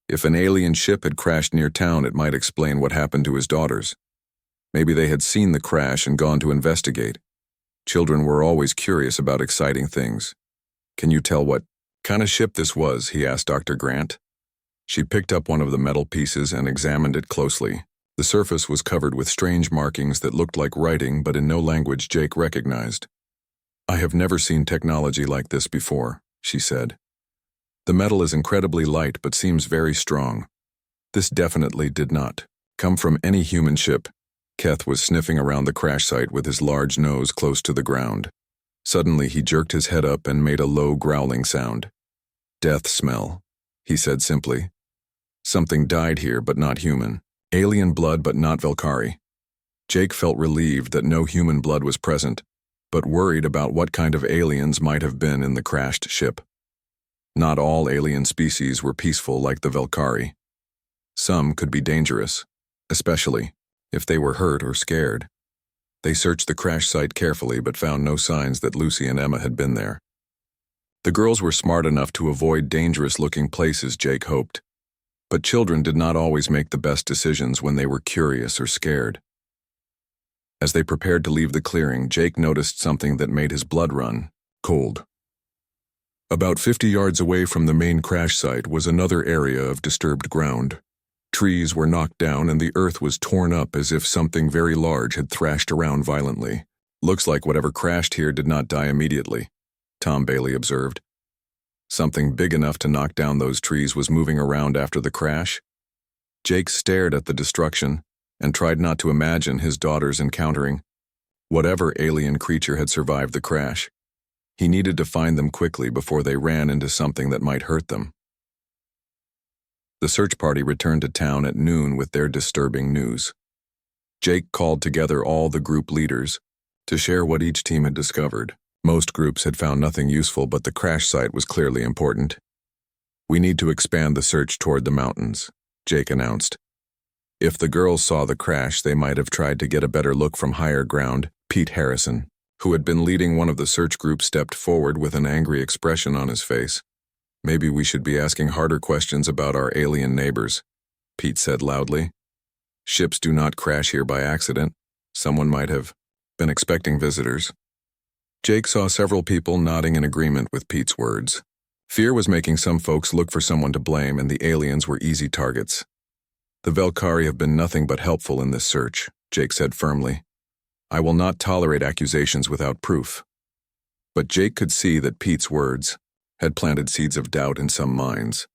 If an alien ship had crashed near town, it might explain what happened to his daughters. Maybe they had seen the crash and gone to investigate. Children were always curious about exciting things. "Can you tell what kind of ship this was?" he asked Dr. Grant. She picked up one of the metal pieces and examined it closely. The surface was covered with strange markings that looked like writing, but in no language Jake recognized. "I have never seen technology like this before," she said. "The metal is incredibly light but seems very strong. This definitely did not come from any human ship." Keth was sniffing around the crash site with his large nose close to the ground. Suddenly he jerked his head up and made a low growling sound. "Death smell," he said simply. "Something died here but not human. Alien blood but not Velkari." Jake felt relieved that no human blood was present, but worried about what kind of aliens might have been in the crashed ship. Not all alien species were peaceful like the Velkari. Some could be dangerous, especially if they were hurt or scared. They searched the crash site carefully but found no signs that Lucy and Emma had been there. The girls were smart enough to avoid dangerous-looking places, Jake hoped. But children did not always make the best decisions when they were curious or scared. As they prepared to leave the clearing, Jake noticed something that made his blood run cold. About 50 yards away from the main crash site was another area of disturbed ground. Trees were knocked down and the earth was torn up as if something very large had thrashed around violently. "Looks like whatever crashed here did not die immediately," Tom Bailey observed. "Something big enough to knock down those trees was moving around after the crash." Jake stared at the destruction and tried not to imagine his daughters encountering whatever alien creature had survived the crash. He needed to find them quickly before they ran into something that might hurt them. The search party returned to town at noon with their disturbing news. Jake called together all the group leaders to share what each team had discovered. Most groups had found nothing useful, but the crash site was clearly important. "We need to expand the search toward the mountains," Jake announced. If the girls saw the crash, they might have tried to get a better look from higher ground. Pete Harrison, who had been leading one of the search groups, stepped forward with an angry expression on his face. "Maybe we should be asking harder questions about our alien neighbors," Pete said loudly. "Ships do not crash here by accident. Someone might have been expecting visitors." Jake saw several people nodding in agreement with Pete's words. Fear was making some folks look for someone to blame, and the aliens were easy targets. "The Velkari have been nothing but helpful in this search," Jake said firmly. "I will not tolerate accusations without proof." But Jake could see that Pete's words had planted seeds of doubt in some minds.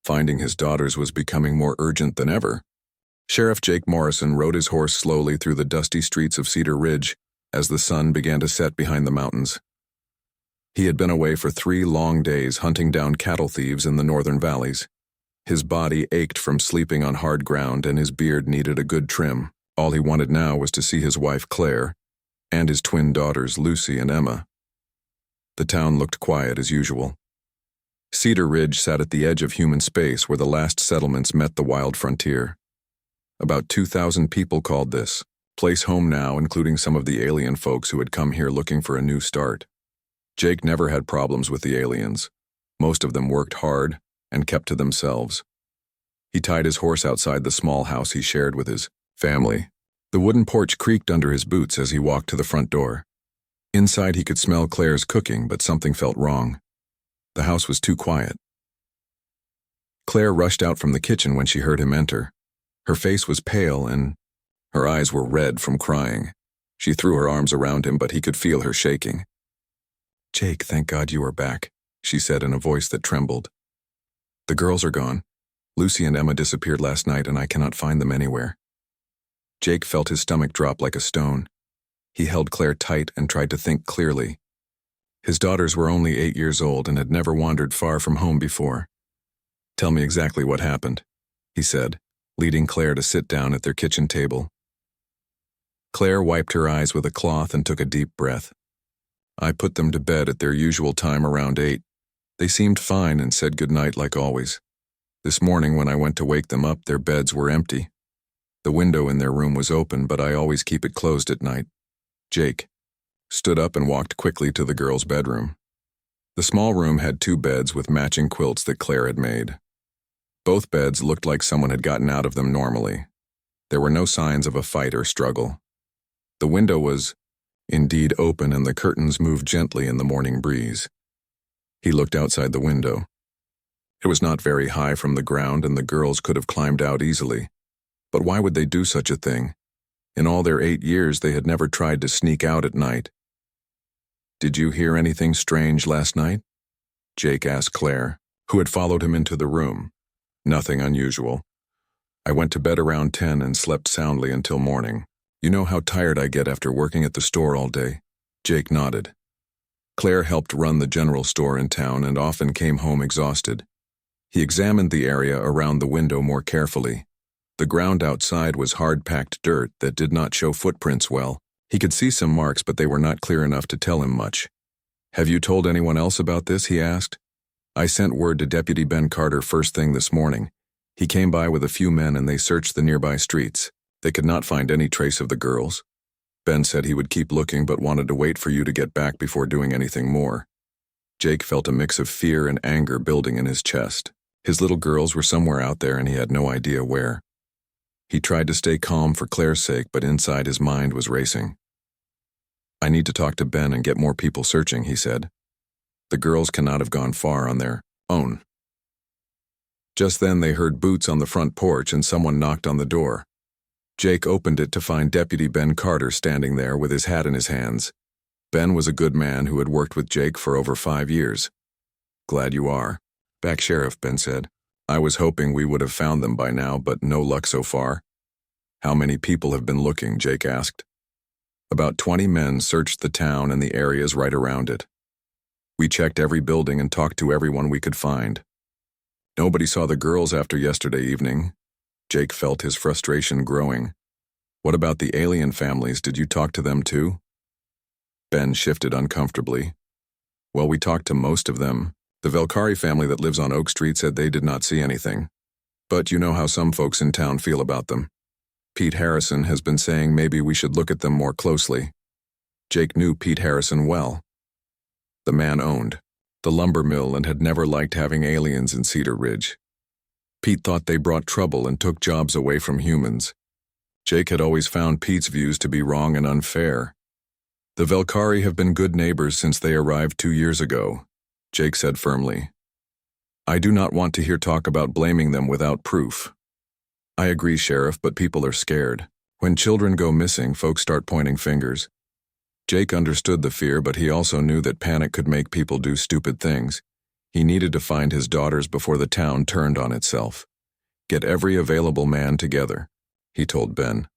Finding his daughters was becoming more urgent than ever. Sheriff Jake Morrison rode his horse slowly through the dusty streets of Cedar Ridge as the sun began to set behind the mountains. He had been away for 3 long days hunting down cattle thieves in the northern valleys. His body ached from sleeping on hard ground and his beard needed a good trim. All he wanted now was to see his wife Claire and his twin daughters Lucy and Emma. The town looked quiet as usual. Cedar Ridge sat at the edge of human space where the last settlements met the wild frontier. About 2,000 people called this place home now, including some of the alien folks who had come here looking for a new start. Jake never had problems with the aliens. Most of them worked hard and kept to themselves. He tied his horse outside the small house he shared with his family. The wooden porch creaked under his boots as he walked to the front door. Inside he could smell Claire's cooking, but something felt wrong. The house was too quiet. Claire rushed out from the kitchen when she heard him enter. Her face was pale and her eyes were red from crying. She threw her arms around him, but he could feel her shaking. "Jake, thank God you are back," she said in a voice that trembled. "The girls are gone. Lucy and Emma disappeared last night and I cannot find them anywhere." Jake felt his stomach drop like a stone. He held Claire tight and tried to think clearly. His daughters were only 8 years old and had never wandered far from home before. "Tell me exactly what happened," he said, leading Claire to sit down at their kitchen table. Claire wiped her eyes with a cloth and took a deep breath. "I put them to bed at their usual time around 8. They seemed fine and said goodnight like always. This morning when I went to wake them up, their beds were empty. The window in their room was open, but I always keep it closed at night." Jake stood up and walked quickly to the girls' bedroom. The small room had 2 beds with matching quilts that Claire had made. Both beds looked like someone had gotten out of them normally. There were no signs of a fight or struggle. The window was indeed open and the curtains moved gently in the morning breeze. He looked outside the window. It was not very high from the ground and the girls could have climbed out easily. But why would they do such a thing? In all their 8 years, they had never tried to sneak out at night. "Did you hear anything strange last night?" Jake asked Claire, who had followed him into the room. "Nothing unusual. I went to bed around 10 and slept soundly until morning. You know how tired I get after working at the store all day?" Jake nodded. Claire helped run the general store in town and often came home exhausted. He examined the area around the window more carefully. The ground outside was hard-packed dirt that did not show footprints well. He could see some marks, but they were not clear enough to tell him much. "Have you told anyone else about this?" he asked. "I sent word to Deputy Ben Carter first thing this morning. He came by with a few men and they searched the nearby streets. They could not find any trace of the girls. Ben said he would keep looking but wanted to wait for you to get back before doing anything more." Jake felt a mix of fear and anger building in his chest. His little girls were somewhere out there and he had no idea where. He tried to stay calm for Claire's sake, but inside his mind was racing. "I need to talk to Ben and get more people searching," he said. "The girls cannot have gone far on their own." Just then they heard boots on the front porch and someone knocked on the door. Jake opened it to find Deputy Ben Carter standing there with his hat in his hands. Ben was a good man who had worked with Jake for over 5 years. "Glad you are back, Sheriff," Ben said. "I was hoping we would have found them by now, but no luck so far." "How many people have been looking?" Jake asked. "About 20 men searched the town and the areas right around it. We checked every building and talked to everyone we could find. Nobody saw the girls after yesterday evening." Jake felt his frustration growing. "What about the alien families? Did you talk to them too?" Ben shifted uncomfortably. "Well, we talked to most of them. The Velkari family that lives on Oak Street said they did not see anything. But you know how some folks in town feel about them. Pete Harrison has been saying maybe we should look at them more closely." Jake knew Pete Harrison well. The man owned the lumber mill and had never liked having aliens in Cedar Ridge. Pete thought they brought trouble and took jobs away from humans. Jake had always found Pete's views to be wrong and unfair. "The Velkari have been good neighbors since they arrived 2 years ago," Jake said firmly. "I do not want to hear talk about blaming them without proof." "I agree, Sheriff, but people are scared. When children go missing, folks start pointing fingers." Jake understood the fear, but he also knew that panic could make people do stupid things. He needed to find his daughters before the town turned on itself. Get every available man together, he told Ben.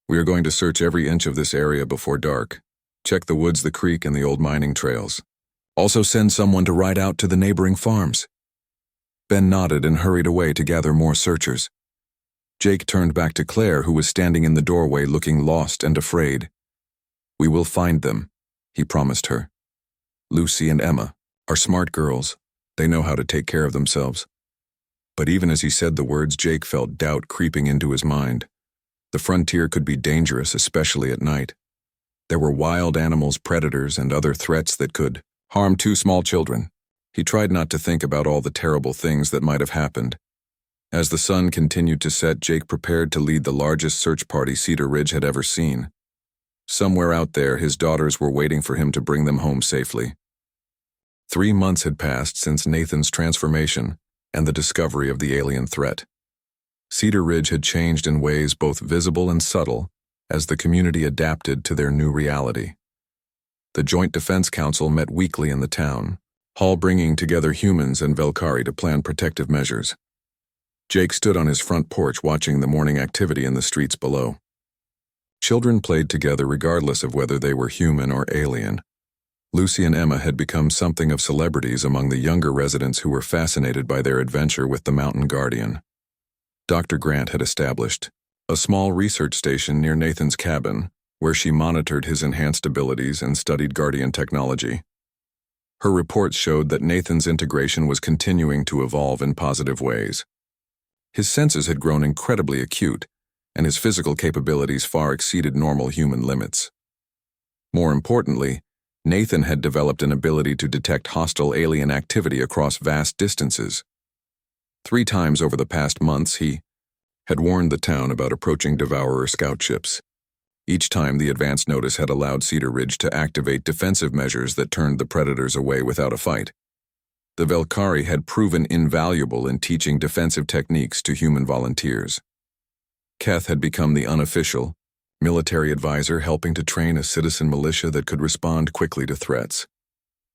We are going to search every inch of this area before dark. Check the woods, the creek, and the old mining trails. Also send someone to ride out to the neighboring farms. Ben nodded and hurried away to gather more searchers. Jake turned back to Claire, who was standing in the doorway looking lost and afraid. We will find them, he promised her. Lucy and Emma are smart girls. They know how to take care of themselves. But even as he said the words, Jake felt doubt creeping into his mind. The frontier could be dangerous, especially at night. There were wild animals, predators, and other threats that could harm two small children. He tried not to think about all the terrible things that might have happened. As the sun continued to set, Jake prepared to lead the largest search party Cedar Ridge had ever seen. Somewhere out there, his daughters were waiting for him to bring them home safely. 3 months had passed since Nathan's transformation and the discovery of the alien threat. Cedar Ridge had changed in ways both visible and subtle as the community adapted to their new reality. The Joint Defense Council met weekly in the town, Hall bringing together humans and Velkari to plan protective measures. Jake stood on his front porch watching the morning activity in the streets below. Children played together regardless of whether they were human or alien. Lucy and Emma had become something of celebrities among the younger residents who were fascinated by their adventure with the Mountain Guardian. Dr. Grant had established a small research station near Nathan's cabin, where she monitored his enhanced abilities and studied Guardian technology. Her reports showed that Nathan's integration was continuing to evolve in positive ways. His senses had grown incredibly acute, and his physical capabilities far exceeded normal human limits. More importantly, Nathan had developed an ability to detect hostile alien activity across vast distances. 3 times over the past months, he had warned the town about approaching Devourer scout ships. Each time, the advance notice had allowed Cedar Ridge to activate defensive measures that turned the predators away without a fight. The Velkari had proven invaluable in teaching defensive techniques to human volunteers. Keth had become the unofficial military advisor, helping to train a citizen militia that could respond quickly to threats.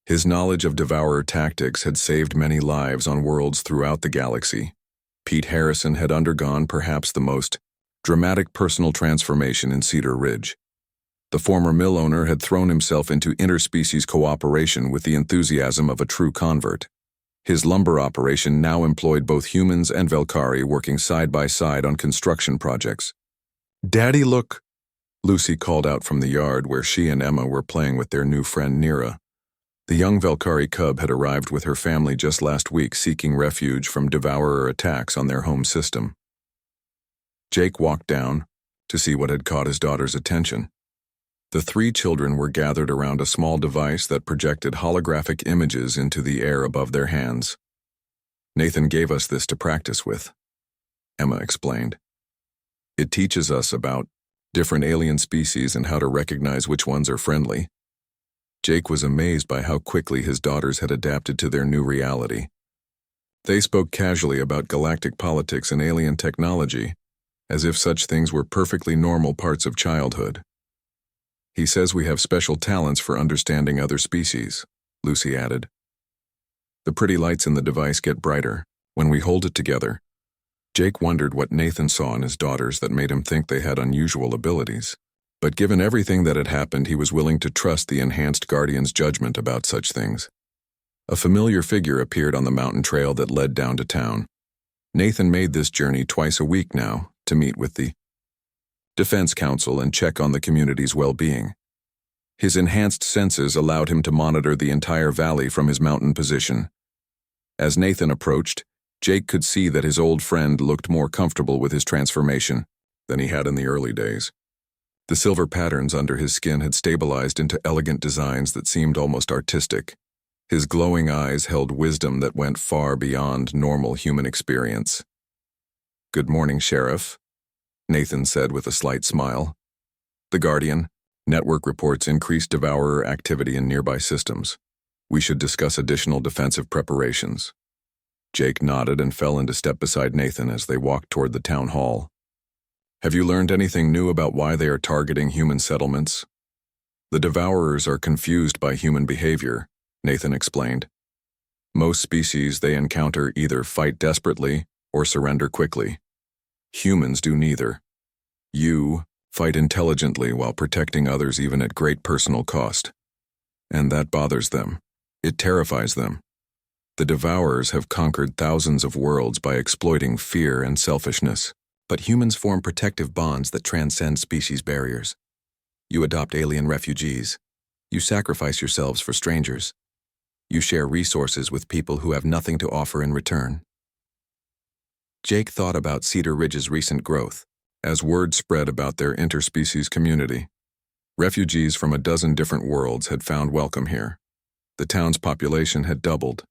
His knowledge of Devourer tactics had saved many lives on worlds throughout the galaxy. Pete Harrison had undergone perhaps the most dramatic personal transformation in Cedar Ridge. The former mill owner had thrown himself into interspecies cooperation with the enthusiasm of a true convert. His lumber operation now employed both humans and Velkari working side by side on construction projects. "Daddy, look!" Lucy called out from the yard where she and Emma were playing with their new friend Nira. The young Velkari cub had arrived with her family just last week, seeking refuge from Devourer attacks on their home system. Jake walked down to see what had caught his daughter's attention. The 3 children were gathered around a small device that projected holographic images into the air above their hands. "Nathan gave us this to practice with," Emma explained. "It teaches us about different alien species and how to recognize which ones are friendly." Jake was amazed by how quickly his daughters had adapted to their new reality. They spoke casually about galactic politics and alien technology, as if such things were perfectly normal parts of childhood. "He says we have special talents for understanding other species," Lucy added. "The pretty lights in the device get brighter when we hold it together." Jake wondered what Nathan saw in his daughters that made him think they had unusual abilities. But given everything that had happened, he was willing to trust the enhanced Guardian's judgment about such things. A familiar figure appeared on the mountain trail that led down to town. Nathan made this journey twice a week now to meet with the Defense Council and check on the community's well-being. His enhanced senses allowed him to monitor the entire valley from his mountain position. As Nathan approached, Jake could see that his old friend looked more comfortable with his transformation than he had in the early days. The silver patterns under his skin had stabilized into elegant designs that seemed almost artistic. His glowing eyes held wisdom that went far beyond normal human experience. "Good morning, Sheriff," Nathan said with a slight smile. "The Guardian network reports increased Devourer activity in nearby systems. We should discuss additional defensive preparations." Jake nodded and fell into step beside Nathan as they walked toward the town hall. "Have you learned anything new about why they are targeting human settlements?" "The Devourers are confused by human behavior," Nathan explained. Most species they encounter either fight desperately or surrender quickly. Humans do neither. You fight intelligently while protecting others even at great personal cost. And that bothers them. It terrifies them. The Devourers have conquered thousands of worlds by exploiting fear and selfishness. But humans form protective bonds that transcend species barriers. You adopt alien refugees. You sacrifice yourselves for strangers. You share resources with people who have nothing to offer in return. Jake thought about Cedar Ridge's recent growth, as word spread about their interspecies community. Refugees from a dozen different worlds had found welcome here. The town's population had doubled,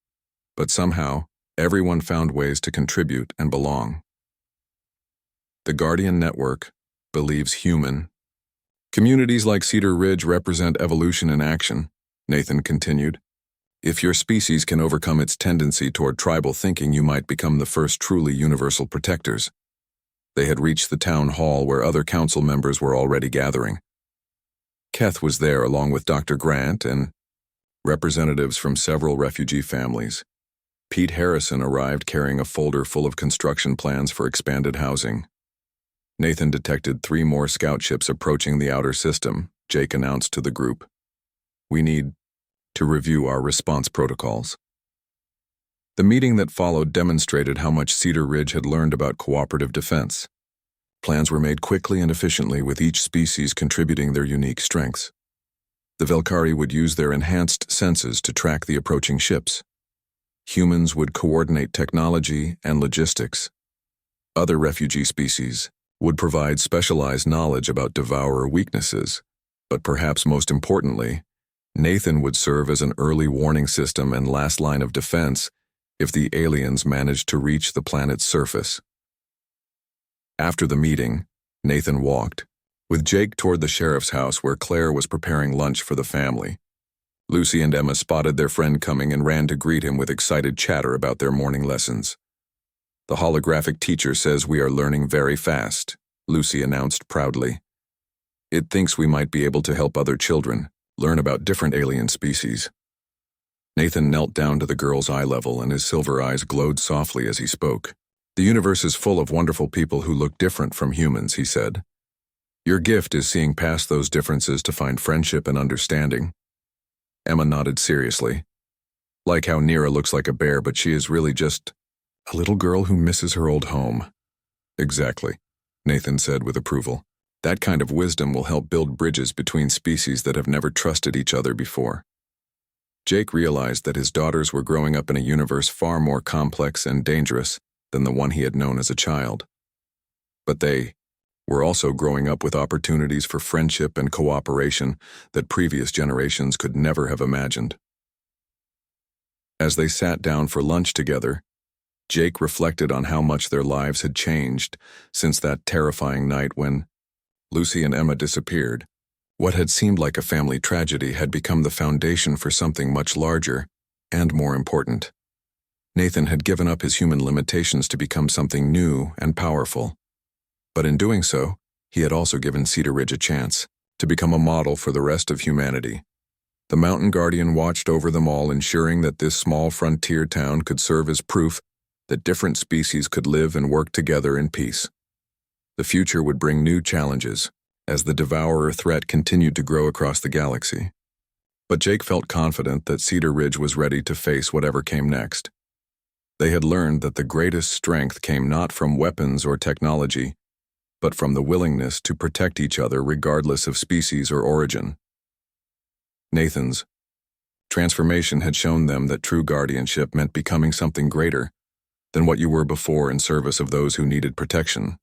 but somehow, everyone found ways to contribute and belong. The Guardian Network believes human. Communities like Cedar Ridge represent evolution in action, Nathan continued. If your species can overcome its tendency toward tribal thinking, you might become the first truly universal protectors. They had reached the town hall where other council members were already gathering. Keth was there along with Dr. Grant and representatives from several refugee families. Pete Harrison arrived carrying a folder full of construction plans for expanded housing. Nathan detected 3 more scout ships approaching the outer system. Jake announced to the group, "We need to review our response protocols." The meeting that followed demonstrated how much Cedar Ridge had learned about cooperative defense. Plans were made quickly and efficiently, with each species contributing their unique strengths. The Velkari would use their enhanced senses to track the approaching ships. Humans would coordinate technology and logistics. Other refugee species would provide specialized knowledge about devourer weaknesses, but perhaps most importantly, Nathan would serve as an early warning system and last line of defense if the aliens managed to reach the planet's surface. After the meeting, Nathan walked with Jake toward the sheriff's house where Claire was preparing lunch for the family. Lucy and Emma spotted their friend coming and ran to greet him with excited chatter about their morning lessons. "The holographic teacher says we are learning very fast," Lucy announced proudly. "It thinks we might be able to help other children learn about different alien species." Nathan knelt down to the girl's eye level and his silver eyes glowed softly as he spoke. "The universe is full of wonderful people who look different from humans," he said. "Your gift is seeing past those differences to find friendship and understanding." Emma nodded seriously. "Like how Nira looks like a bear, but she is really just a little girl who misses her old home." "Exactly," Nathan said with approval. "That kind of wisdom will help build bridges between species that have never trusted each other before." Jake realized that his daughters were growing up in a universe far more complex and dangerous than the one he had known as a child. But they were also growing up with opportunities for friendship and cooperation that previous generations could never have imagined. As they sat down for lunch together, Jake reflected on how much their lives had changed since that terrifying night when Lucy and Emma disappeared. What had seemed like a family tragedy had become the foundation for something much larger and more important. Nathan had given up his human limitations to become something new and powerful. But in doing so, he had also given Cedar Ridge a chance to become a model for the rest of humanity. The Mountain Guardian watched over them all, ensuring that this small frontier town could serve as proof that different species could live and work together in peace. The future would bring new challenges as the Devourer threat continued to grow across the galaxy. But Jake felt confident that Cedar Ridge was ready to face whatever came next. They had learned that the greatest strength came not from weapons or technology, but from the willingness to protect each other regardless of species or origin. Nathan's transformation had shown them that true guardianship meant becoming something greater than what you were before in service of those who needed protection.